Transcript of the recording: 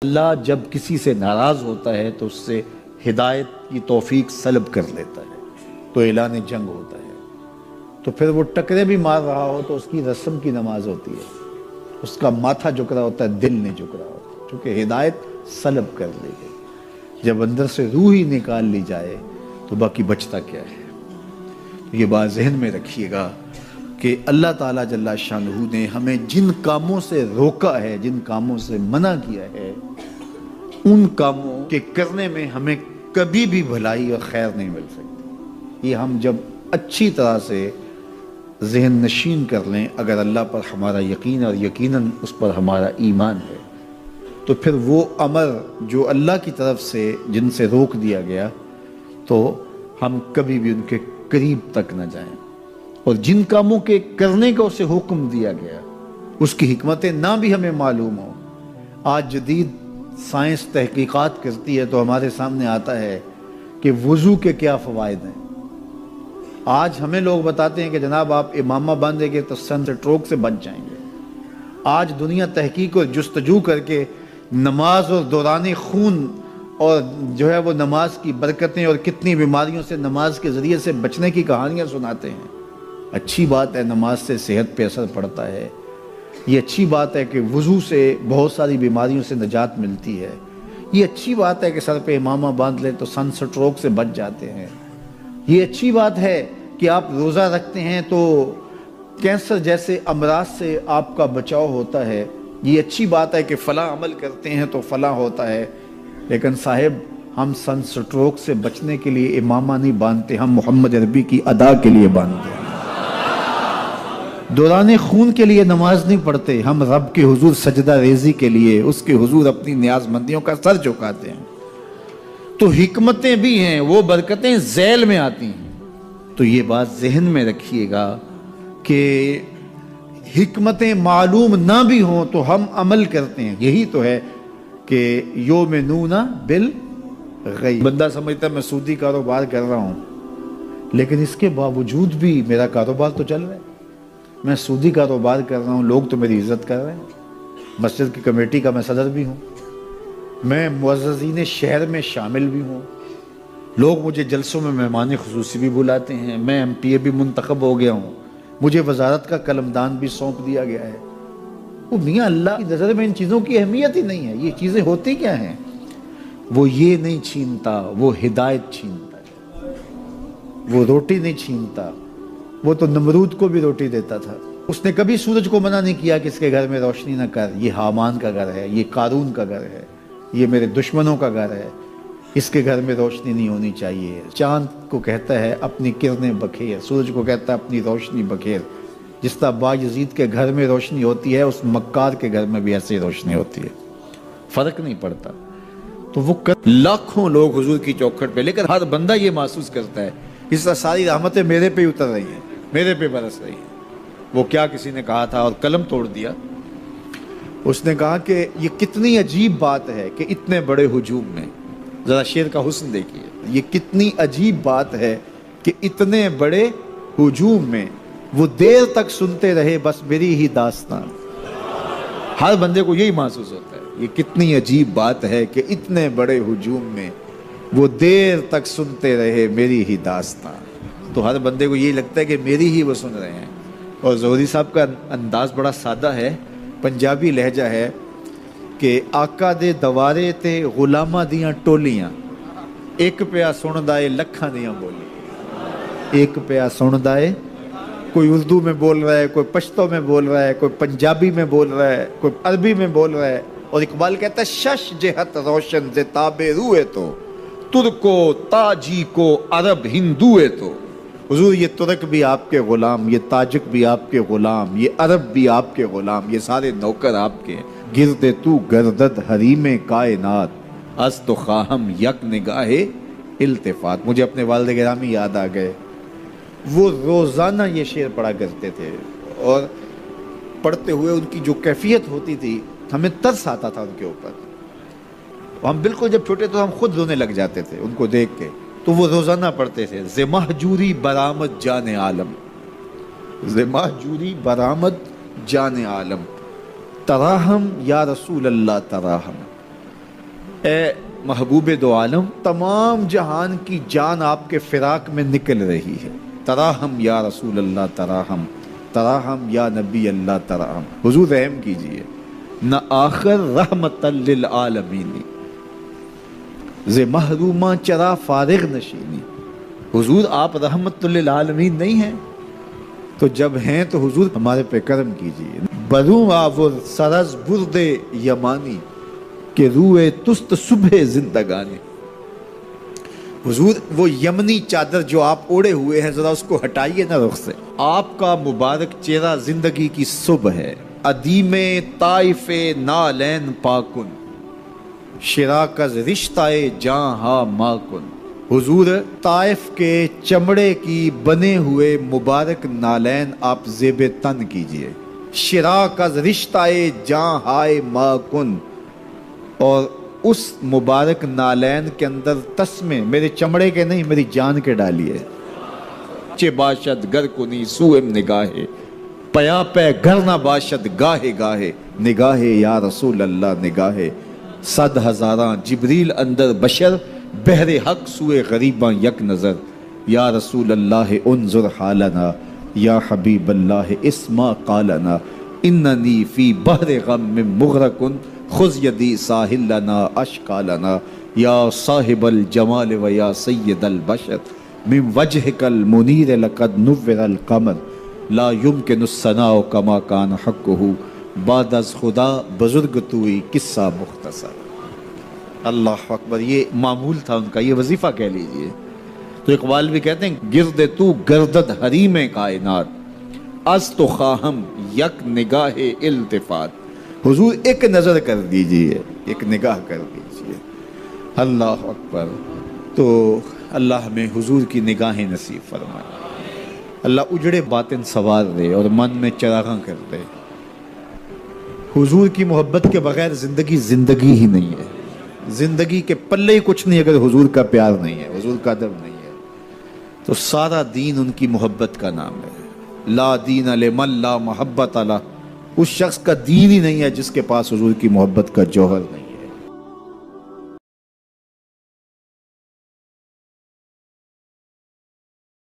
اللہ جب کسی سے ناراض ہوتا ہے تو اس سے ہدایت کی توفیق سلب کر لیتا ہے، تو اعلان جنگ ہوتا ہے۔ تو پھر وہ ٹکرے بھی مار رہا ہو تو اس کی رسم کی نماز ہوتی ہے، اس کا ماتھا جھک رہا ہوتا ہے، دل نہیں جھک رہا ہوتا، چونکہ ہدایت سلب کر لی گئی۔ جب اندر سے روح ہی نکال لی جائے تو باقی بچتا کیا ہے؟ یہ بات ذہن میں رکھیے گا کہ اللہ تعالیٰ جل شانہ نے ہمیں جن کاموں سے روکا ہے، جن کاموں سے منع کیا ہے، ان کاموں کے کرنے میں ہمیں کبھی بھی بھلائی اور خیر نہیں مل سکتی۔ یہ ہم جب اچھی طرح سے ذہن نشین کر لیں، اگر اللہ پر ہمارا یقین اور یقیناً اس پر ہمارا ایمان ہے، تو پھر وہ امر جو اللہ کی طرف سے جن سے روک دیا گیا تو ہم کبھی بھی ان کے قریب تک نہ جائیں، اور جن کاموں کے کرنے کا اسے حکم دیا گیا اس کی حکمتیں نہ بھی ہمیں معلوم ہوں۔ آج جدید سائنس تحقیقات کرتی ہے تو ہمارے سامنے آتا ہے کہ وضو کے کیا فوائد ہیں۔ آج ہمیں لوگ بتاتے ہیں کہ جناب آپ امامہ باندھیں گے تو سن سٹروک سے بچ جائیں گے۔ آج دنیا تحقیق اور جستجو کر کے نماز اور دوران خون اور جو ہے وہ نماز کی برکتیں اور کتنی بیماریوں سے نماز کے ذریعے سے بچنے کی کہانیاں سناتے ہیں۔ اچھی بات ہے، نماز سے صحت پہ اثر پڑتا ہے، یہ اچھی بات ہے کہ وضو سے بہت ساری بیماریوں سے نجات ملتی ہے، یہ اچھی بات ہے کہ سر پہ امامہ باندھ لیں تو سن سٹروک سے بچ جاتے ہیں، یہ اچھی بات ہے کہ آپ روزہ رکھتے ہیں تو کینسر جیسے امراض سے آپ کا بچاؤ ہوتا ہے، یہ اچھی بات ہے کہ فلاں عمل کرتے ہیں تو فلاں ہوتا ہے۔ لیکن صاحب ہم سن سٹروک سے بچنے کے لیے امامہ نہیں باندھتے، ہم محمد عربی کی ادا کے لیے باندھتے ہیں۔ دوران خون کے لیے نماز نہیں پڑھتے، ہم رب کے حضور سجدہ ریزی کے لیے اس کے حضور اپنی نیاز مندیوں کا سر جھکاتے ہیں۔ تو حکمتیں بھی ہیں، وہ برکتیں ذیل میں آتی ہیں۔ تو یہ بات ذہن میں رکھیے گا کہ حکمتیں معلوم نہ بھی ہوں تو ہم عمل کرتے ہیں۔ یہی تو ہے کہ یؤمنون بالغیب۔ بندہ سمجھتا ہے میں سودی کاروبار کر رہا ہوں، لیکن اس کے باوجود بھی میرا کاروبار تو چل رہا ہے، میں سودی کاروبار کر رہا ہوں، لوگ تو میری عزت کر رہے ہیں، مسجد کی کمیٹی کا میں صدر بھی ہوں، میں معززین شہر میں شامل بھی ہوں، لوگ مجھے جلسوں میں مہمان خصوصی بھی بلاتے ہیں، میں ایم پی اے بھی منتخب ہو گیا ہوں، مجھے وزارت کا قلمدان بھی سونپ دیا گیا ہے۔ وہ میاں اللہ کی نظر میں ان چیزوں کی اہمیت ہی نہیں ہے، یہ چیزیں ہوتی کیا ہیں؟ وہ یہ نہیں چھینتا، وہ ہدایت چھینتا ہے، وہ روٹی نہیں چھینتا، وہ تو نمرود کو بھی روٹی دیتا تھا۔ اس نے کبھی سورج کو منع نہیں کیا کہ اس کے گھر میں روشنی نہ کر، یہ حامان کا گھر ہے، یہ قارون کا گھر ہے، یہ میرے دشمنوں کا گھر ہے، اس کے گھر میں روشنی نہیں ہونی چاہیے۔ چاند کو کہتا ہے اپنی کرنیں بکھیر، سورج کو کہتا ہے اپنی روشنی بکھیر۔ جس طرح باجزید کے گھر میں روشنی ہوتی ہے، اس مکار کے گھر میں بھی ایسی روشنی ہوتی ہے، فرق نہیں پڑتا۔ تو وہ لاکھوں لوگ حضور کی چوکھٹ پہ، لیکن ہر بندہ یہ محسوس کرتا ہے اس طرح ساری رحمتیں میرے پہ اتر رہی ہیں، میرے پہ برس رہی ہیں۔ وہ کیا کسی نے کہا تھا اور قلم توڑ دیا، اس نے کہا کہ یہ کتنی عجیب بات ہے کہ اتنے بڑے ہجوم میں، ذرا شعر کا حسن دیکھیے، یہ کتنی عجیب بات ہے کہ اتنے بڑے ہجوم میں وہ دیر تک سنتے رہے بس میری ہی داستان۔ ہر بندے کو یہی محسوس ہوتا ہے، یہ کتنی عجیب بات ہے کہ اتنے بڑے ہجوم میں وہ دیر تک سنتے رہے میری ہی داستان۔ تو ہر بندے کو یہی لگتا ہے کہ میری ہی وہ سن رہے ہیں۔ اور زہری صاحب کا انداز بڑا سادہ ہے، پنجابی لہجہ ہے کہ آقا دے دوارے تے غلامہ دیاں ٹولیاں، ایک پیا سن دائے لکھاں دیاں بولی، ایک پیا سن دائے، کوئی اردو میں بول رہا ہے، کوئی پشتو میں بول رہا ہے، کوئی پنجابی میں بول رہا ہے، کوئی عربی میں بول رہا ہے۔ اور اقبال کہتا ہے شش جہت روشن ز تاب روئے تو، ترکو تاجی کو عرب ہندوئے تو۔ حضور یہ ترک بھی آپ کے غلام، یہ تاجک بھی آپ کے غلام، یہ عرب بھی آپ کے غلام، یہ سارے نوکر آپ کے۔ گرد تو گردد حریم کائنات، از تو خواہم یک نگاہ التفات۔ مجھے اپنے والد گرامی یاد آ گئے، وہ روزانہ یہ شعر پڑھا کرتے تھے، اور پڑھتے ہوئے ان کی جو کیفیت ہوتی تھی ہمیں ترس آتا تھا ان کے اوپر۔ ہم بالکل جب چھوٹے تو ہم خود رونے لگ جاتے تھے ان کو دیکھ کے۔ تو وہ روزانہ پڑھتے تھے ز مہجوری برآمد جان عالم، ز مہجوری برآمد جان عالم، تراہم یا رسول اللہ تراہم، اے محبوب دو عالم، تمام جہان کی جان آپ کے فراق میں نکل رہی ہے۔ تراہم یا رسول اللہ تراہم، تراہم یا نبی اللہ تراہم، حضور رحم کیجئے۔ نہ آخر رحمت للعالمین، ز محروماں چرا فارغ نشینی۔ حضور آپ رحمت للعالمین نہیں ہیں، تو جب ہیں تو حضور ہمارے پہ کرم کیجئے۔ بروں آور سرز برد یمانی، کہ روئے تست صبح زندگانی۔ حضور وہ یمنی چادر جو آپ اوڑے ہوئے ہیں ذرا اس کو ہٹائیے نا رخ سے۔ آپ کا مبارک چہرہ زندگی کی صبح ہے۔ ادیم طائف نالین پاکن، شراکز رشتہ جاں ہا ماکن۔ حضور طائف کے چمڑے کی بنے ہوئے مبارک نالین آپ زیب تن کیجئے۔ شراکز رشتہ جاں ہائے ماکن، اور اس مبارک نالین کے اندر تسمے میرے چمڑے کے نہیں میری جان کے ڈالیے۔ چے باشد گر کنی سوئم نگاہے، پیا پہ گر نہ باشد گاہے گاہے، نگاہے یا رسول اللہ نگاہے۔ صد ہزاراں جبریل اندر بشر، بحر حق سوئے غریباں یک نظر۔ یا رسول اللہ انظر حالنا، یا حبیب اللہ اسما قالنا۔ اننی فی بحر غم من مغرقن، خذ یدی ساحل لنا اشکا لنا۔ یا صاحب الجمال و یا سید البشر، من وجہک المنیر لقد نور القمر۔ لا یمکن الثناء کما کان حقہ، بعد از خدا بزرگ توئی قصہ مختصر۔ اللہ اکبر، یہ معمول تھا ان کا، یہ وظیفہ کہہ لیجئے۔ تو اقبال بھی کہتے ہیں گرد تو گردد حریم کائنات، از تو خواہم یک نگاہ التفات۔ حضور ایک نظر کر دیجئے، ایک نگاہ کر دیجئے۔ اللہ اکبر۔ تو اللہ ہمیں حضور کی نگاہیں نصیب فرمائے، اللہ اجڑے باطن سوار دے اور من میں چراغاں کر دے۔ حضور کی محبت کے بغیر زندگی زندگی ہی نہیں ہے، زندگی کے پلے ہی کچھ نہیں اگر حضور کا پیار نہیں ہے، حضور کا ادب نہیں ہے، تو سارا دین ان کی محبت کا نام ہے۔ لا دین لمن لا محبت لہ، اس شخص کا دین ہی نہیں ہے جس کے پاس حضور کی محبت کا جوہر ہے۔